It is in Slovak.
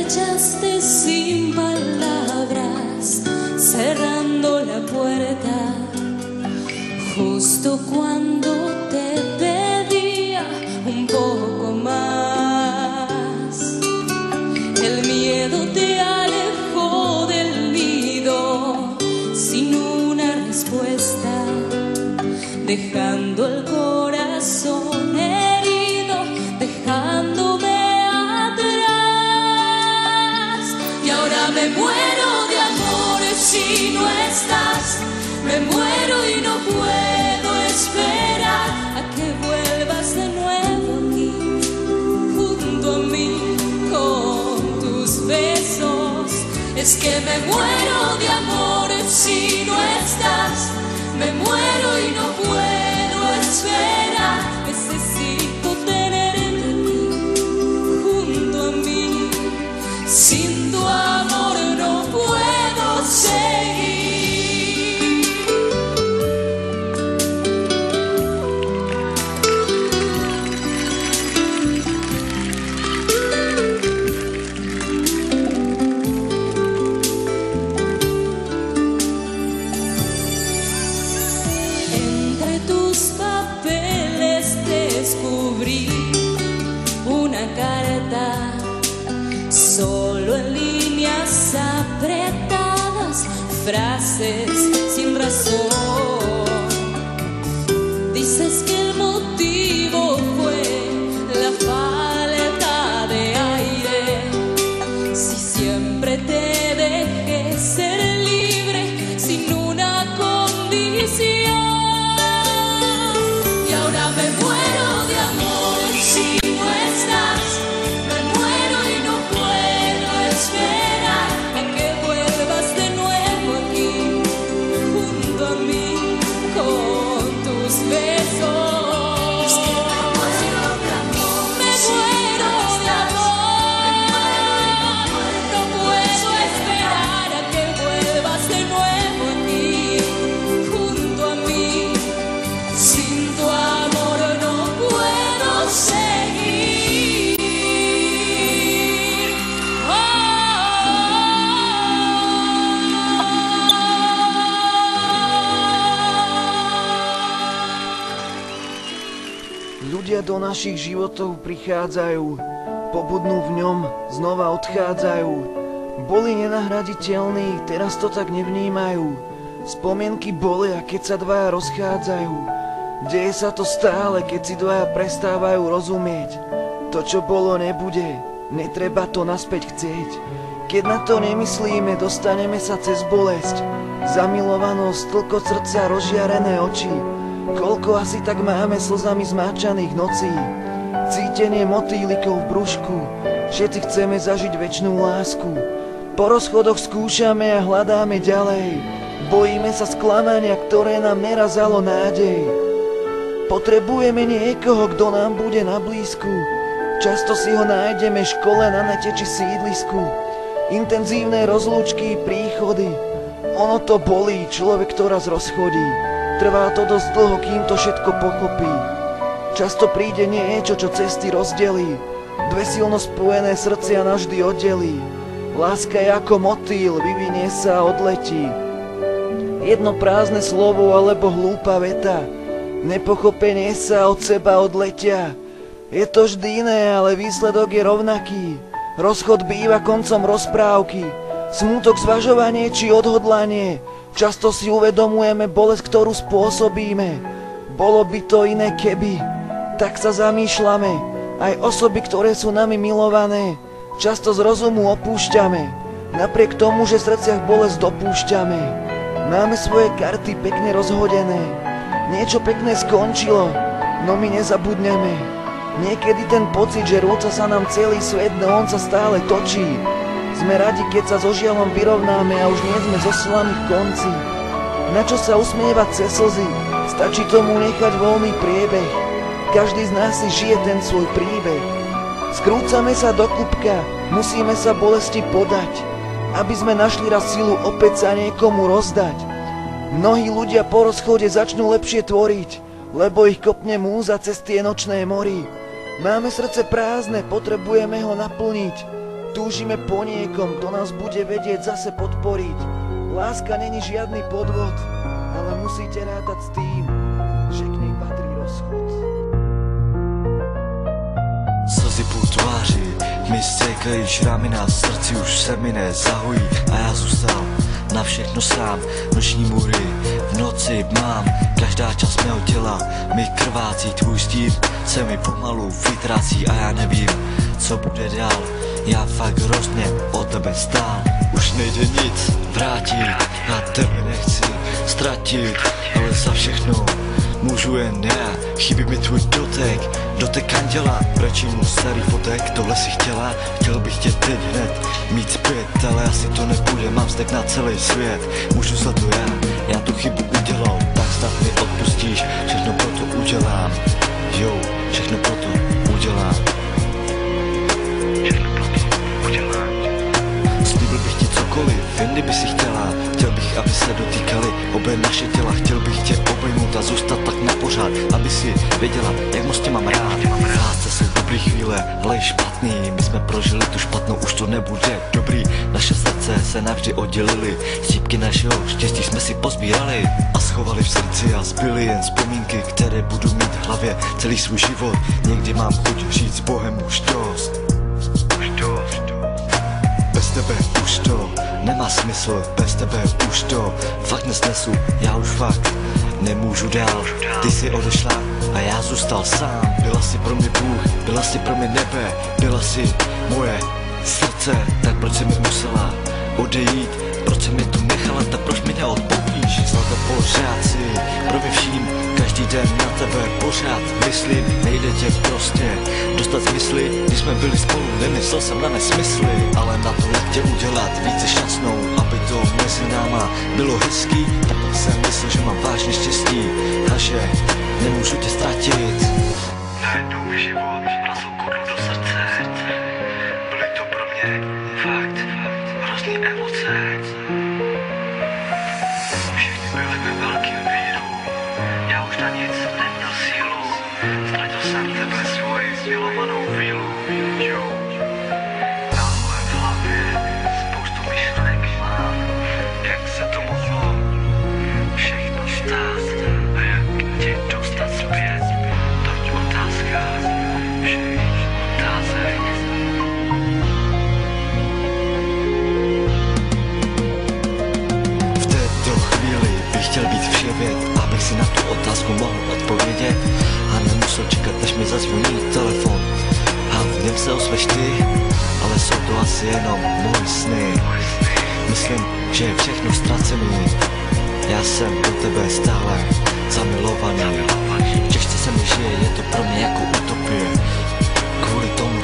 echaste sin palabras, cerrando la puerta, justo cuando te pedía un poco más. El miedo te alejó del nido sin una respuesta, dejando el corazón herido, dejándome atrás. Y ahora me muero de amor si no estás, me muero y no puedo esperar a que vuelvas de nuevo aquí, junto a mí, con tus besos. Es que me muero de amor si no estás, me muero y no puedo esperar. Necesito tenerte aquí, junto a mí. Sin tu amor no puedo seguir. Descubrí una carta, solo en líneas apretadas, frases sin razón. Dices que el motivo fue la falta de aire. Si siempre te dejé ser libre sin una condición. Y ahora me muero de amor si no estás, me muero y no puedo esperar a que vuelvas de nuevo aquí, junto a mí, con tus besos. Es que me muero de amor, me muero de amor, no puedo esperar a que vuelvas de nuevo aquí, junto a mí. Sin tu amor no puedo seguir. Ľudia do našich životov prichádzajú, pobudnú v ňom, znova odchádzajú. Boli nenahraditeľní, teraz to tak nevnímajú. Spomienky bolia, keď sa dvaja rozchádzajú. Deje sa to stále, keď si dvaja prestávajú rozumieť. To, čo bolo, nebude, netreba to naspäť chcieť. Keď na to nemyslíme, dostaneme sa cez bolesť. Zamilovanosť, tlko srdca, rozžiarené oči. Koľko asi tak máme slzami zmáčaných nocí. Cítenie motýlikov v brúšku, všetci chceme zažiť večnú lásku. Po rozchodoch skúšame a hľadáme ďalej. Bojíme sa sklamania, ktoré nám nerazalo nádej. Potrebujeme niekoho, kto nám bude na blízku. Často si ho nájdeme v škole, na nete či sídlisku. Intenzívne rozlúčky, príchody. Ono to bolí, človek to raz rozchodí. Trvá to dosť dlho, kým to všetko pochopí. Často príde niečo, čo cesty rozdelí. Dve silno spojené srdcia navždy oddelí. Láska je ako motýl, vyvinie sa a odletí. Jedno prázdne slovo alebo hlúpa veta, nepochopenie sa od seba odletia. Je to vždy iné, ale výsledok je rovnaký. Rozchod býva koncom rozprávky. Smútok, zvažovanie či odhodlanie. Často si uvedomujeme bolesť, ktorú spôsobíme. Bolo by to iné keby. Tak sa zamýšľame. Aj osoby, ktoré sú nami milované, často z rozumu opúšťame. Napriek tomu, že v srdciach bolesť dopúšťame. Máme svoje karty pekne rozhodené. Niečo pekné skončilo, no my nezabudneme. Niekedy ten pocit, že rúca sa nám celý svet, no on sa stále točí. Sme radi, keď sa so žiaľom vyrovnáme a už nie sme so silami v konci. Na čo sa usmievať cez slzy? Stačí tomu nechať voľný priebeh. Každý z nás si žije ten svoj príbeh. Skrúcame sa do klubka, musíme sa bolesti podať, aby sme našli raz silu opäť sa niekomu rozdať. Mnohí ľudia po rozchode začnú lepšie tvoriť, lebo ich kopne múza cez tie nočné mory. Máme srdce prázdne, potrebujeme ho naplniť. Túžime po niekom, kto nás bude vedieť zase podporiť. Láska není žiadny podvod, ale musíte rátať s tým, že k nej patrí rozchod. Slzy po tváři mi stékají, šrámy na srdci už se mi nezahojí a já zůstal na všechno sám. Noční můry v noci mám, každá část mého těla mi krvácí, tvůj stín se mi pomalu vytrácí a já nevím, co bude dál. Já fakt hrozně od tebe stál. Už nejde nic vrátit, na tebe nechci ztratit, ale za všechno můžu jen já. Chybí mi tvůj dotek anděla. Brečím starý fotek, tohle si chtěla. Chtěl bych tě teď hned mít zpět, ale asi to nebude, mám vztek na celý svět. Můžu za to já tu chybu udělal, tak snad mi odpustíš, všechno pro to udělám. Jo, všechno pro to udělám. Slíbil bych ti cokoliv, jen kdyby si chtěla. Chtěl bych, aby se dotýkali obě naše těla. Chtěl bych tě obejmout a zůstat tak na pořád, aby si věděla, jak moc tě mám rád. V lásce jsou dobrý chvíle, ale i špatný. My jsme prožili tu špatnou, už to nebude dobrý. Naše srdce se navždy oddělily, střípky našeho štěstí jsme si pozbírali a schovali v srdci a zbyly jen vzpomínky, které budu mít v hlavě celý svůj život. Někdy mám chuť říct s Bohem už dost. Bez tebe už to nemá smysl, bez tebe už to fakt nesnesu, já už fakt nemůžu dál. Ty jsi odešla a já zůstal sám. Byla jsi pro mě Bůh, byla jsi pro mě nebe, byla jsi moje srdce. Tak proč jsi mi musela odejít, proč jsi mi tu nechala, tak proč mi neodpovíš? Zlato pořád si pro mě vším, každý den na tebe pořád myslím. Nejde tě prostě dostat z mysli, když jsme byli spolu, nemyslel jsem na nesmysly, ale na to, jak tě udělat více šťastnou, aby to mezi náma bylo hezký. Tak jsem myslel, že mám vážně štěstí a že nemůžu tě ztratit. Najednou mi život vrazil kudlu do srdce, byly to pro mě fakt hrozný emoce. Všichni byli ve velkým víru, já už na nic neměl sílu. Ztratil jsem tebe, svoji milovanou vílu. Jo, náhle v hlavě spoustu myšlenek mám, jak se to mohlo všechno stát a jak tě dostat zpět. Toť otázka všech otázek. V této chvíli bych chtěl být vše věd, abych si na tu otázku mohl odpovědět a nemusel čekat, než mi zazvoní telefon a v něm se ozveš ty, ale jsou to asi jenom moje sny. Myslím, že je všechno ztracený, já jsem do tebe stále zamilovaný. Těžce se mi žije, je to pro mě jako utopie, kvůli tomu